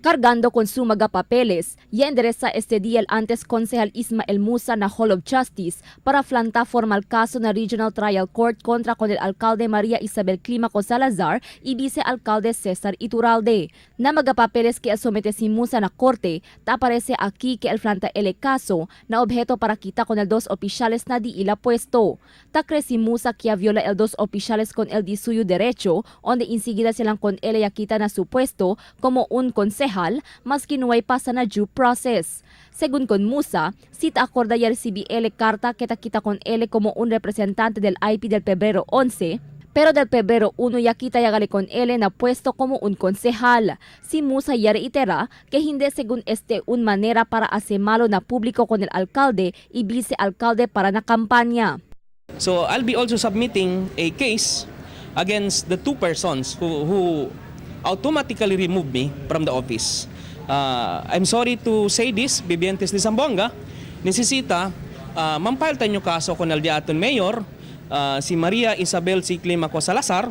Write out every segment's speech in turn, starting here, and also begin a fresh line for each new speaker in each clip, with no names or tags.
Cargando con sumaga papeles, ya endereza este día el antes Consejal Ismael Musa na Hall of Justice para Planta formal caso na Regional Trial Court contra con el alcalde Maria Isabel Climaco Salazar y vicealcalde Cesar Iturralde. Na magapapeles que somete si Musa na Corte, ta aparece aquí que el Planta el caso na objeto para Quita con el dos oficiales na di ila puesto. Ta cree si Musa que viola el dos oficiales con el di suyo derecho, onde insigida silang con el ya Quita na su puesto como un consejal, mas kinuway pa sa na due process. Según con Musa, cita acorda ya recibí el carta que takita con él como un representante del IP del Pebrero 11, pero del Pebrero 1 ya kita ya gali con él na puesto como un consejal. Si Musa ya reitera que hindi según un manera para hacer malo na público con el alcalde y vicealcalde para na kampanya.
So I'll be also submitting a case against the two persons who automatically removed me from the office. I'm sorry to say this, Bibientes de Zamboanga, necesita mampaltan yung kaso con el diaton mayor, si Maria Isabel C. Climaco Salazar,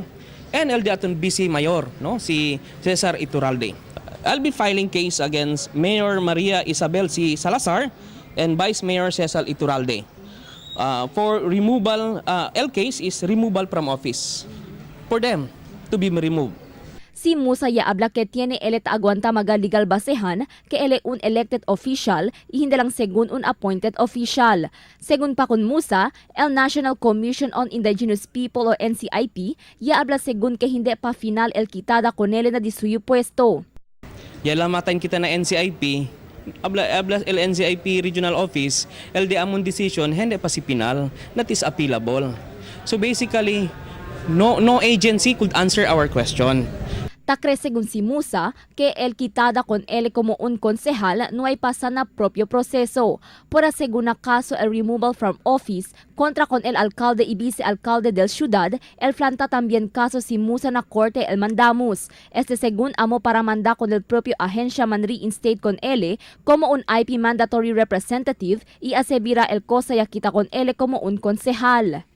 and el diaton vice mayor, no, si Cesar Iturralde. I'll be filing case against Mayor Maria Isabel C. Salazar and Vice Mayor Cesar Iturralde. For removal, el case is removal from office for them to be removed.
Si Musa ya habla que tiene el aguanta maga legal basehan que él un elected official y hindi lang según un appointed official. Según pa con Musa, el National Commission on Indigenous People o NCIP ya habla según que hindi pa final el quitada con él na di suyo puesto.
Ya lamatan kita na NCIP, habla el NCIP Regional Office, el de amon decision hindi pa si final, that is appealable. So basically, no agency could answer our question.
Takre según si Musa que el quitada con él como un consejal no hay pasa na propio proceso. Por según na caso el removal from office contra con el alcalde y vicealcalde del ciudad, el Planta también caso si Musa na Corte el mandamos. Según amo para manda con el propio agencia man reinstate con él como un IP mandatory representative y asevera el cosa ya quita con él como un consejal.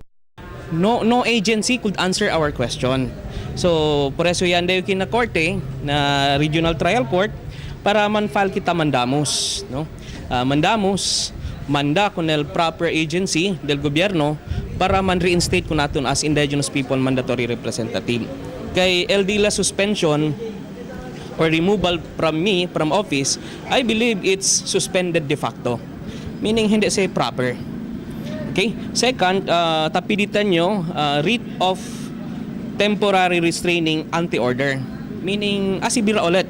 No agency could answer our question. So, por eso yan dayo na Corte, na Regional Trial Court, para man-file kita mandamos. No? Manda con el proper agency del gobyerno para man-reinstate ko natin as Indigenous People Mandatory Representative. Kay LD suspension or removal from office, I believe it's suspended de facto. Meaning hindi say proper. Okay? Second, tapilitan nyo writ of temporary restraining anti-order. Meaning, asibira ulit,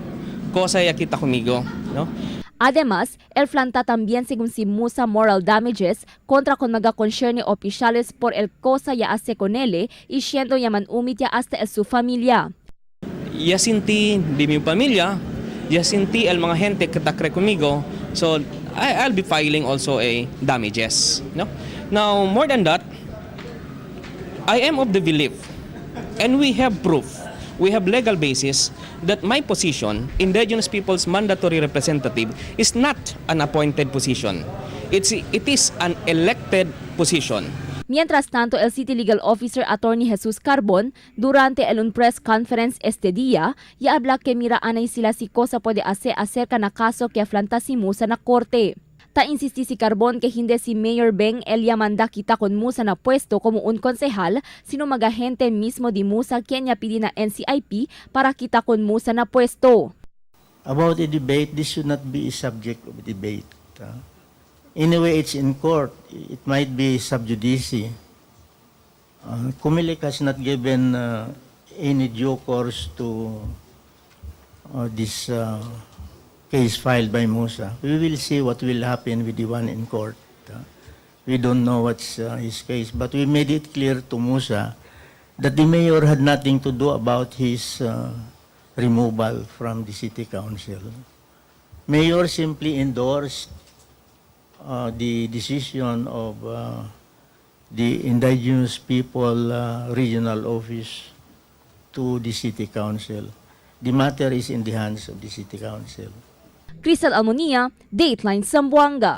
cosa ya kita kumigo. No?
Además, el Planta también según si Musa moral damages contra con mga concerne oficiales por el cosa ya hace con él y siendo yaman umitya hasta el su familia.
Ya sinti di mi pamilya, ya sinti el mga gente que takre kumigo, so I'll be filing also a damages. No? Now, more than that, I am of the belief, and we have proof, we have legal basis that my position, Indigenous People's Mandatory Representative, is not an appointed position. It is an elected position.
Mientras tanto, el City Legal Officer Attorney Jesus Carbon, durante un press conference este día, ya habla que mira anay sila si cosa puede hacer acerca na caso que aflanta si Musa na Corte. Ta insisti si Carbon que hindi si Mayor Beng Elia manda kita con Musa na puesto como un consejal, sino magahente mismo di Musa quien ya pidi na NCIP para kita con Musa na puesto.
About the debate, this should not be a subject of debate. Anyway, it's in court. It might be sub judice. Kumilik has not given any due course to this case filed by Musa. We will see what will happen with the one in court. We don't know what's his case, but we made it clear to Musa that the mayor had nothing to do about his removal from the city council. Mayor simply endorsed the decision of the Indigenous People Regional Office to the city council. The matter is in the hands of the city council.
Crystal Almonia, Dateline Zamboanga.